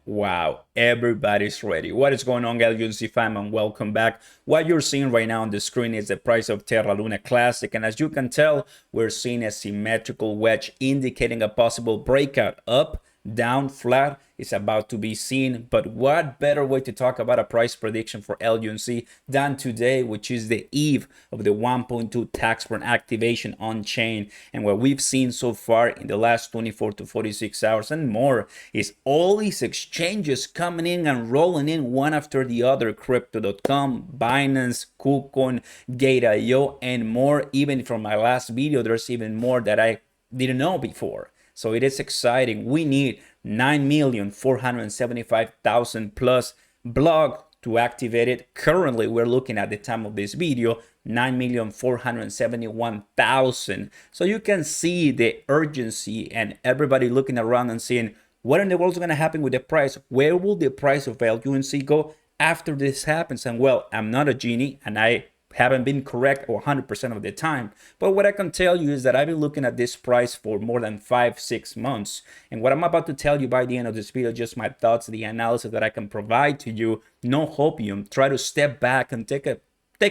Wow, everybody's ready. What is going on, LUNC fam, and welcome back. What you're seeing right now on the screen is the price of Terra Luna Classic, and as you can tell, we're seeing a symmetrical wedge indicating a possible breakout up, down, flat. Is about to be seen. But what better way to talk about a price prediction for LUNC than today, which is the eve of the 1.2 tax burn activation on chain. And what we've seen so far in the last 24 to 46 hours and more is all these exchanges coming in and rolling in one after the other: crypto.com, Binance, KuCoin, Gate.io, and more. Even from my last video, there's even more that I didn't know before. So it is exciting. We need 9,475,000 plus block to activate it. Currently, we're looking at the time of this video, 9,471,000. So you can see the urgency and everybody looking around and saying, what in the world is going to happen with the price? Where will the price of LUNC go after this happens? And well, I'm not a genie, and I haven't been correct 100% of the time. But what I can tell you is that I've been looking at this price for more than 5-6 months. And what I'm about to tell you by the end of this video, just my thoughts, the analysis that I can provide to you. No hopium. Try to step back and take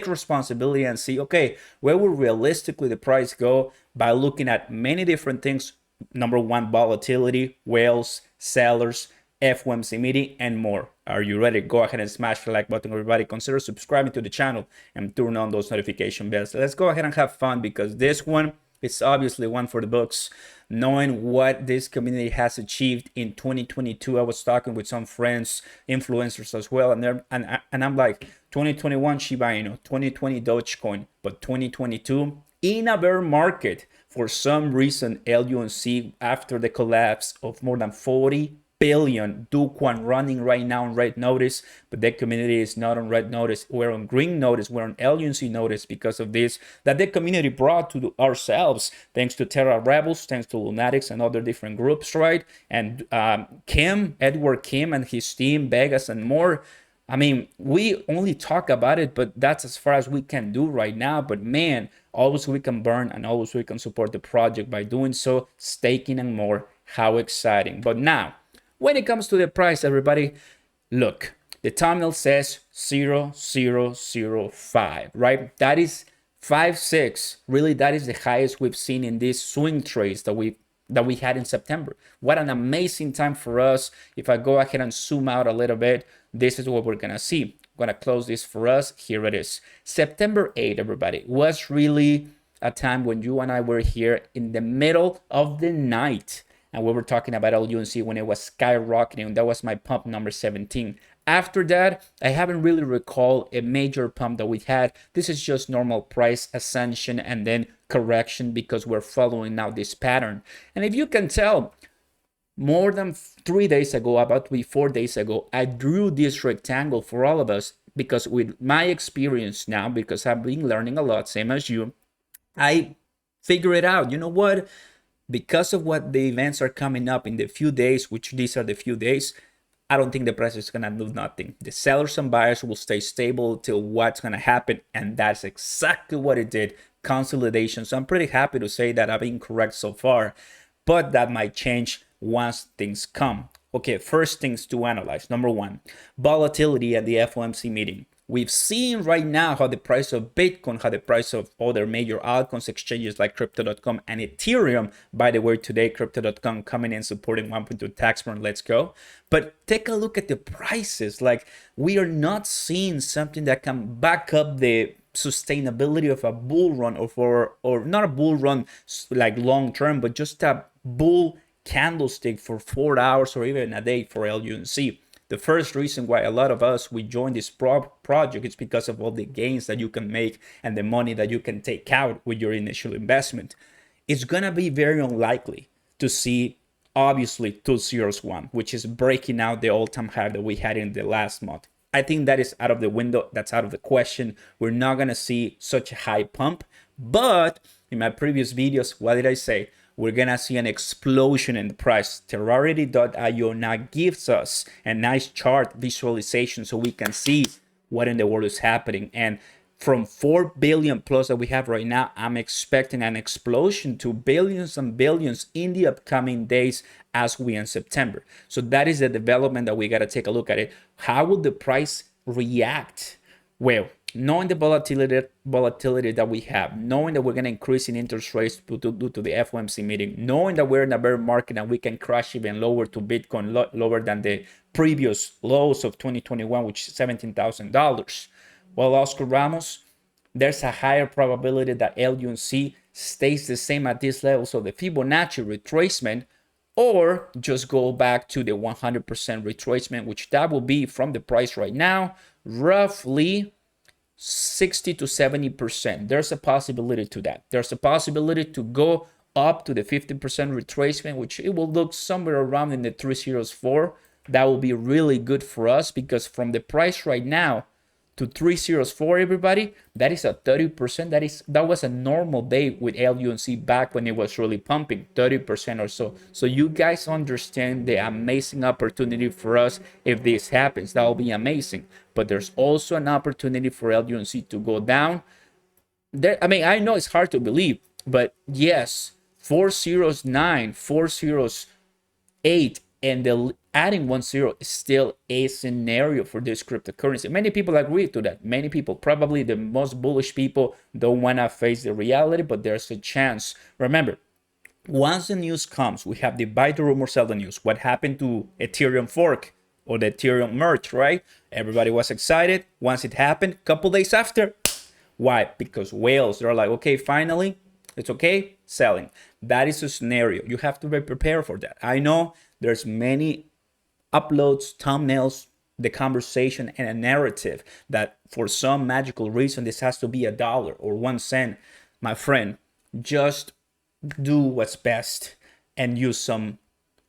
responsibility and see, okay, where will realistically the price go by looking at many different things. Number one, volatility, whales, sellers, FOMC meeting, and more. Are you ready? Go ahead and smash the like button, everybody. Consider subscribing to the channel and turn on those notification bells. Let's go ahead and have fun, because this one is obviously one for the books. Knowing what this community has achieved in 2022, I was talking with some friends, influencers as well, and I'm like, 2021 Shiba Inu, 2020 Dogecoin, but 2022 in a bear market, for some reason, LUNC, after the collapse of more than 40 billion dogecoin running right now on red notice, but that community is not on red notice. We're on green notice. We're on LUNC notice because of this that the community brought to ourselves, thanks to Terra Rebels, thanks to Lunatics and other different groups, right? And Edward Kim and his team, Vegas and more. I mean, we only talk about it, but that's as far as we can do right now. But man, always we can burn, and always we can support the project by doing so, staking and more. How exciting. But now, when it comes to the price, everybody, look, the thumbnail says 0,005, right? That is 5.6. Really, that is the highest we've seen in these swing trades that we had in September. What an amazing time for us. If I go ahead and zoom out a little bit, this is what we're gonna see. I'm gonna close this for us. Here it is. September 8th, everybody, was really a time when you and I were here in the middle of the night, and we were talking about LUNC when it was skyrocketing. That was my pump number 17. After that, I haven't really recalled a major pump that we had. This is just normal price ascension and then correction, because we're following now this pattern. And if you can tell, more than 3 days ago, about to be 4 days ago, I drew this rectangle for all of us, because with my experience now, because I've been learning a lot, same as you, I figure it out. You know what? Because of what the events are coming up in the few days, which these are the few days, I don't think the price is gonna do nothing. The sellers and buyers will stay stable till what's gonna happen, and that's exactly what it did. Consolidation. So I'm pretty happy to say that I've been correct so far, but that might change once things come. Okay, first things to analyze. Number one, volatility at the FOMC meeting. We've seen right now how the price of Bitcoin, how the price of other major altcoins exchanges like crypto.com and Ethereum, by the way, today crypto.com coming in supporting 1.2 tax burn, let's go. But take a look at the prices. Like, we are not seeing something that can back up the sustainability of a bull run, or not a bull run like long term, but just a bull candlestick for 4 hours or even a day for LUNC. The first reason why a lot of us, we joined this project is because of all the gains that you can make and the money that you can take out with your initial investment. It's gonna be very unlikely to see, obviously, 201, which is breaking out the all-time high that we had in the last month. I think that is out of the window. That's out of the question. We're not gonna see such a high pump. But in my previous videos, what did I say? We're gonna see an explosion in the price. Terrarity.io now gives us a nice chart visualization so we can see what in the world is happening. And from 4 billion plus that we have right now, I'm expecting an explosion to billions and billions in the upcoming days as we in September. So that is the development that we got to take a look at it. How will the price react? Well, knowing the volatility that we have, knowing that we're going to increase in interest rates due to the FOMC meeting, knowing that we're in a bear market and we can crash even lower to Bitcoin, lower than the previous lows of 2021, which is $17,000. Well, Oscar Ramos, there's a higher probability that LUNC stays the same at this level, so the Fibonacci retracement, or just go back to the 100% retracement, which that will be from the price right now, roughly 60 to 70%. There's a possibility to that. There's a possibility to go up to the 50% retracement, which it will look somewhere around in the 304. That will be really good for us, because from the price right now to 304, everybody, that is a 30%. That was a normal day with LUNC back when it was really pumping, 30% or so. So you guys understand the amazing opportunity for us if this happens. That will be amazing. But there's also an opportunity for LUNC to go down. I mean, I know it's hard to believe, but yes, 409, 408, and the adding 10 is still a scenario for this cryptocurrency. Many people agree to that. Many people, probably the most bullish people, don't want to face the reality, but there's a chance. Remember, once the news comes, we have the buy the rumor, sell the news. What happened to Ethereum fork or the Ethereum merge, right? Everybody was excited. Once it happened, a couple days after. Why? Because whales, they're like, okay, finally, it's okay, selling. That is a scenario. You have to be prepared for that. I know there's many uploads, thumbnails, the conversation, and a narrative that for some magical reason this has to be $1 or 1 cent. My friend, just do what's best and use some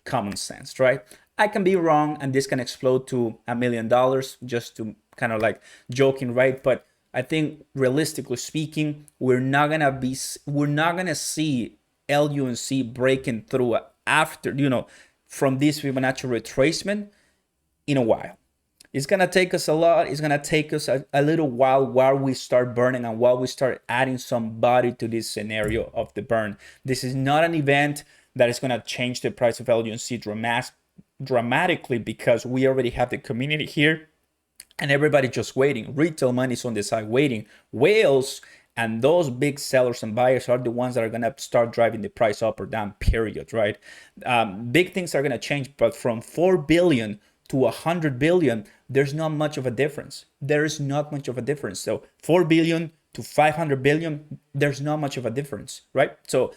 common sense, right? I can be wrong and this can explode to $1 million, just to kind of like joking, right? But I think realistically speaking, we're not gonna see LUNC breaking through after, from this Fibonacci retracement in a while. It's gonna take us a lot. It's gonna take us a little while we start burning and while we start adding some body to this scenario of the burn. This is not an event that is gonna change the price of LUNC dramatically, because we already have the community here and everybody just waiting. Retail money is on the side waiting. Whales and those big sellers and buyers are the ones that are going to start driving the price up or down, period, right? Big things are going to change, but from 4 billion to 100 billion, there's not much of a difference. There is not much of a difference. So 4 billion to 500 billion, there's not much of a difference, right? So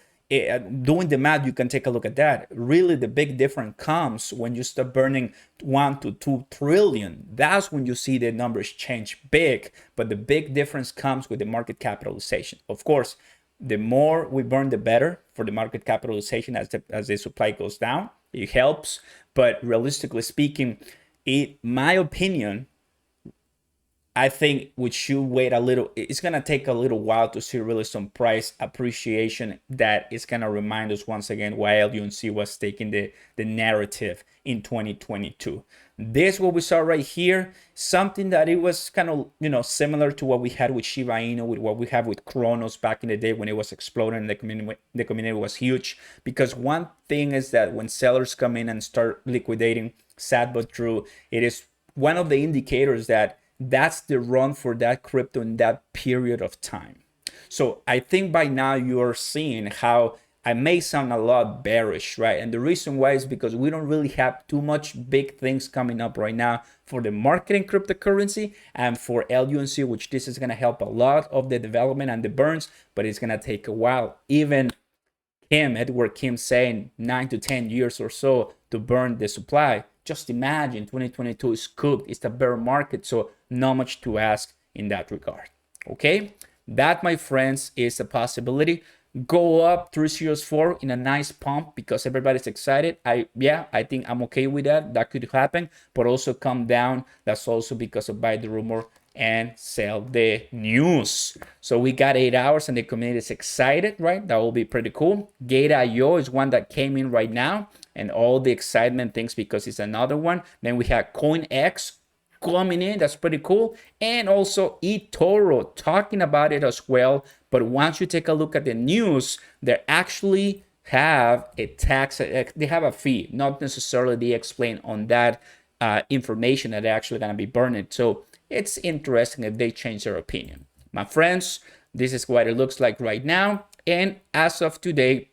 doing the math, you can take a look at that. Really, the big difference comes when you start burning 1 to 2 trillion. That's when you see the numbers change big. But the big difference comes with the market capitalization. Of course, the more we burn, the better for the market capitalization as the supply goes down. It helps. But realistically speaking, in my opinion, I think we should wait a little. It's going to take a little while to see really some price appreciation that is going to remind us once again why LUNC was taking the narrative in 2022. This, what we saw right here, something that it was kind of, similar to what we had with Shiba Inu, with what we have with Cronos back in the day when it was exploding. The community was huge, because one thing is that when sellers come in and start liquidating, sad but true, it is one of the indicators that that's the run for that crypto in that period of time. So I think by now you're seeing how I may sound a lot bearish, right? And the reason why is because we don't really have too much big things coming up right now for the market in cryptocurrency and for LUNC, which this is going to help a lot of the development and the burns, but it's going to take a while. Even Edward Kim saying 9 to 10 years or so to burn the supply. Just imagine 2022 is cooked. It's a bear market, so not much to ask in that regard. Okay, that, my friends, is a possibility. Go up 304 in a nice pump because everybody's excited. I think I'm okay with that. That could happen, but also come down. That's also because of buy the rumor and sell the news. So we got 8 hours and the community is excited, right? That will be pretty cool. Gate.io is one that came in right now and all the excitement things because it's another one. Then we have CoinX, coming in. That's pretty cool. And also eToro talking about it as well. But once you take a look at the news, they actually have a tax, they have a fee, not necessarily they explain on that information that they're actually going to be burning. So it's interesting if they change their opinion. My friends, this is what it looks like right now. And as of today,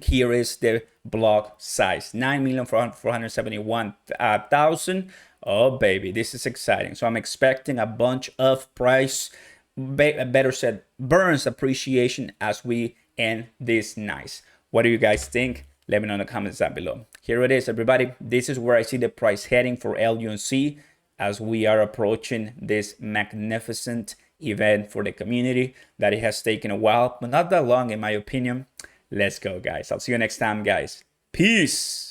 here is the block size, 9,471,000. Oh, baby, this is exciting. So I'm expecting a bunch of price, better said, burns appreciation as we end this nice. What do you guys think? Let me know in the comments down below. Here it is, everybody. This is where I see the price heading for LUNC as we are approaching this magnificent event for the community that it has taken a while, but not that long in my opinion. Let's go, guys. I'll see you next time, guys. Peace.